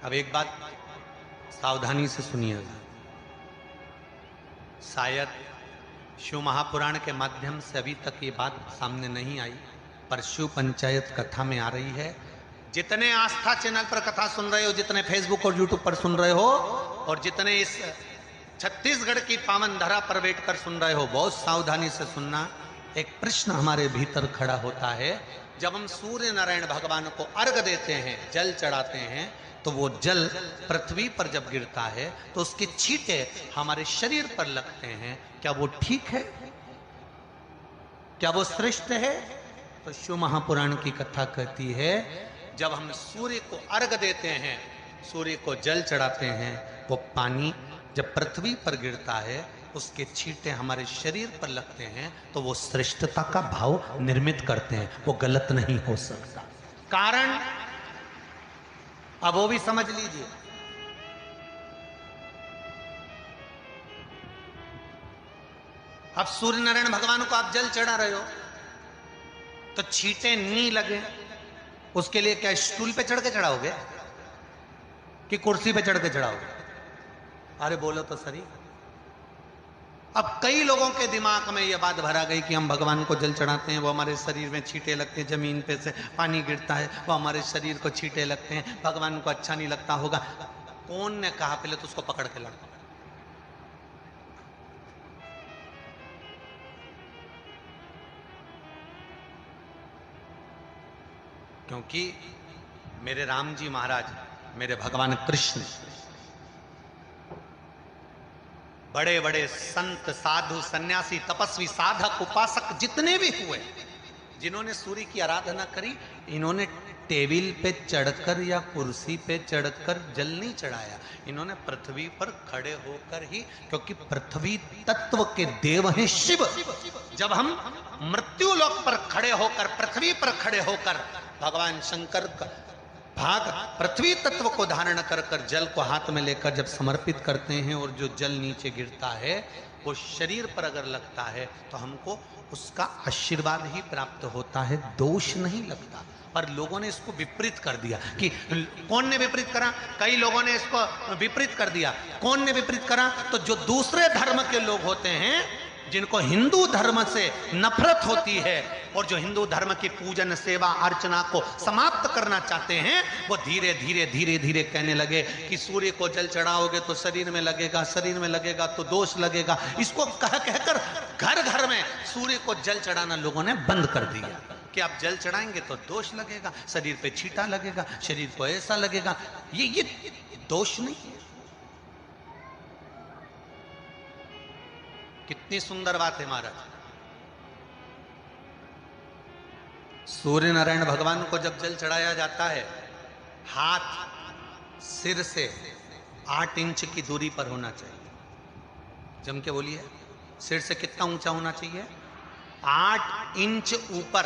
अब एक बात सावधानी से सुनिएगा, शायद शिव महापुराण के माध्यम से अभी तक ये बात सामने नहीं आई, पर शिव पंचायत कथा में आ रही है। जितने आस्था चैनल पर कथा सुन रहे हो, जितने फेसबुक और यूट्यूब पर सुन रहे हो, और जितने इस छत्तीसगढ़ की पावन धरा पर बैठकर सुन रहे हो, बहुत सावधानी से सुनना। एक प्रश्न हमारे भीतर खड़ा होता है, जब हम सूर्य नारायण भगवान को अर्घ देते हैं, जल चढ़ाते हैं, तो वो जल पृथ्वी पर जब गिरता है तो उसके छींटे हमारे शरीर पर लगते हैं। क्या वो ठीक है? क्या वो श्रेष्ठ है? तो शिव महापुराण की कथा कहती है, जब हम सूर्य को अर्घ देते हैं, सूर्य को जल चढ़ाते हैं, वो पानी जब पृथ्वी पर गिरता है, उसके छींटे हमारे शरीर पर लगते हैं, तो वो श्रेष्ठता का भाव निर्मित करते हैं। वो गलत नहीं हो सकता। कारण अब वो भी समझ लीजिए। अब सूर्य नारायण भगवान को आप जल चढ़ा रहे हो, तो छींटे नहीं लगे, उसके लिए क्या स्टूल पे चढ़ के चढ़ाओगे कि कुर्सी पे चढ़ के चढ़ाओगे? अरे बोलो तो सही। अब कई लोगों के दिमाग में यह बात भरा गई कि हम भगवान को जल चढ़ाते हैं, वो हमारे शरीर में छींटे लगते हैं, जमीन पे से पानी गिरता है, वो हमारे शरीर को छींटे लगते हैं, भगवान को अच्छा नहीं लगता होगा। कौन ने कहा? पहले तो उसको पकड़ के लड़ो। क्योंकि मेरे राम जी महाराज, मेरे भगवान कृष्ण, बड़े बड़े संत, साधु, सन्यासी, तपस्वी, साधक, उपासक जितने भी हुए, जिन्होंने सूर्य की आराधना करी, इन्होंने टेबल पे चढ़कर या कुर्सी पे चढ़कर जल नहीं चढ़ाया, इन्होंने पृथ्वी पर खड़े होकर ही, क्योंकि पृथ्वी तत्व के देव हैं शिव। जब हम मृत्यु लोक पर खड़े होकर, पृथ्वी पर खड़े होकर भगवान शंकर का भाग पृथ्वी तत्व को धारण कर कर जल को हाथ में लेकर जब समर्पित करते हैं, और जो जल नीचे गिरता है वो शरीर पर अगर लगता है तो हमको उसका आशीर्वाद ही प्राप्त होता है, दोष नहीं लगता। पर लोगों ने इसको विपरीत कर दिया। कि कौन ने विपरीत करा? कई लोगों ने इसको विपरीत कर दिया। कौन ने विपरीत करा? तो जो दूसरे धर्म के लोग होते हैं, जिनको हिंदू धर्म से नफरत होती है, और जो हिंदू धर्म की पूजन, सेवा, अर्चना को समाप्त करना चाहते हैं, वो धीरे धीरे धीरे धीरे कहने लगे कि सूर्य को जल चढ़ाओगे तो शरीर में लगेगा, शरीर में लगेगा तो दोष लगेगा। इसको कह कहकर घर घर में सूर्य को जल चढ़ाना लोगों ने बंद कर दिया कि आप जल चढ़ाएंगे तो दोष लगेगा, शरीर पे छींटा लगेगा, शरीर को ऐसा लगेगा। ये दोष नहीं है। कितनी सुंदर बात है महाराज। सूर्य नारायण भगवान को जब जल चढ़ाया जाता है, हाथ सिर से 8 इंच की दूरी पर होना चाहिए। जम के बोलिए, सिर से कितना ऊंचा होना चाहिए? 8 इंच ऊपर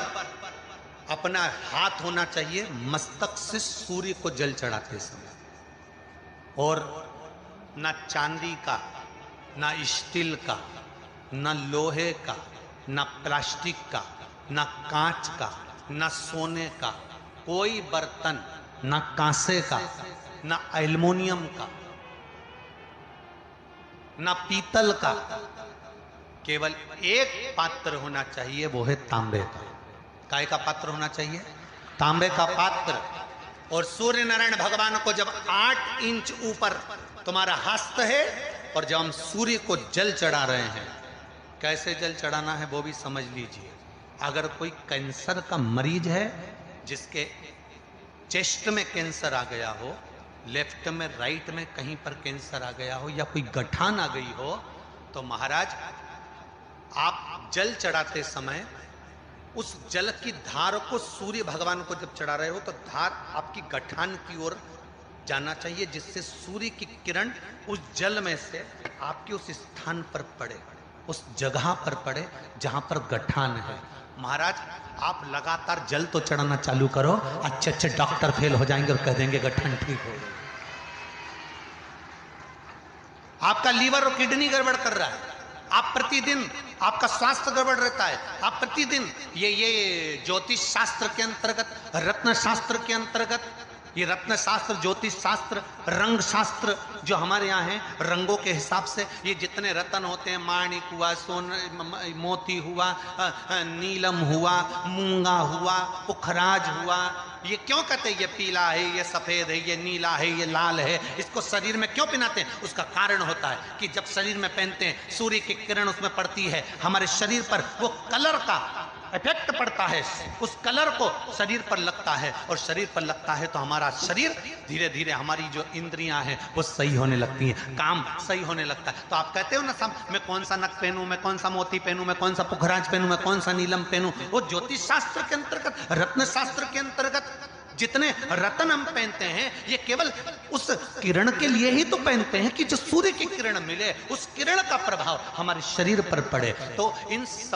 अपना हाथ होना चाहिए मस्तक से सूर्य को जल चढ़ाते समय। और ना चांदी का, ना स्टील का, न लोहे का, न प्लास्टिक का, न कांच का, न सोने का कोई बर्तन, न कांसे का, न एल्युमिनियम का, न पीतल का, केवल एक पात्र होना चाहिए, वो है तांबे का। काय का पात्र होना चाहिए? तांबे का पात्र। और सूर्य नारायण भगवान को जब 8 इंच ऊपर तुम्हारा हस्त है, और जब हम सूर्य को जल चढ़ा रहे हैं, कैसे जल चढ़ाना है वो भी समझ लीजिए। अगर कोई कैंसर का मरीज है, जिसके चेस्ट में कैंसर आ गया हो, लेफ्ट में, राइट में कहीं पर कैंसर आ गया हो, या कोई गठान आ गई हो, तो महाराज आप जल चढ़ाते समय उस जल की धार को, सूर्य भगवान को जब चढ़ा रहे हो, तो धार आपकी गठान की ओर जाना चाहिए, जिससे सूर्य की किरण उस जल में से आपके उस स्थान पर पड़े, उस जगह पर पड़े जहां पर गठान है। महाराज आप लगातार जल तो चढ़ाना चालू करो, अच्छे अच्छे डॉक्टर फेल हो जाएंगे और कह देंगे गठान ठीक हो गई। आपका लीवर और किडनी गड़बड़ कर रहा है, आप प्रतिदिन, आपका स्वास्थ्य गड़बड़ रहता है, आप प्रतिदिन ये ज्योतिष शास्त्र के अंतर्गत, रत्न शास्त्र के अंतर्गत ये रत्न शास्त्र, ज्योतिष शास्त्र, रंग शास्त्र जो हमारे यहाँ है, रंगों के हिसाब से ये जितने रत्न होते हैं, माणिक हुआ, मोती हुआ, नीलम हुआ, मूंगा हुआ, पुखराज हुआ, ये क्यों कहते हैं ये पीला है, ये सफेद है, ये नीला है, ये लाल है, इसको शरीर में क्यों पहनाते हैं? उसका कारण होता है कि जब शरीर में पहनते हैं, सूर्य की किरण उसमें पड़ती है, हमारे शरीर पर वो कलर का इफेक्ट पड़ता है, उस कलर को शरीर पर लगता है, और शरीर पर लगता है तो हमारा शरीर धीरे धीरे, हमारी जो इंद्रियां हैं वो सही होने लगती हैं, काम सही होने लगता है। तो आप कहते हो ना सब, मैं कौन सा नक पहनूं, मैं कौन सा मोती पहनूं, मैं कौन सा पुखराज पहनूं, मैं कौन सा नीलम पहनूं, वो ज्योतिष शास्त्र के अंतर्गत, रत्न शास्त्र के अंतर्गत जितने रत्न हम पहनते हैं, ये केवल उस किरण के लिए ही तो पहनते हैं कि जो सूर्य की किरण मिले, उस किरण का प्रभाव हमारे शरीर पर पड़े। तो इन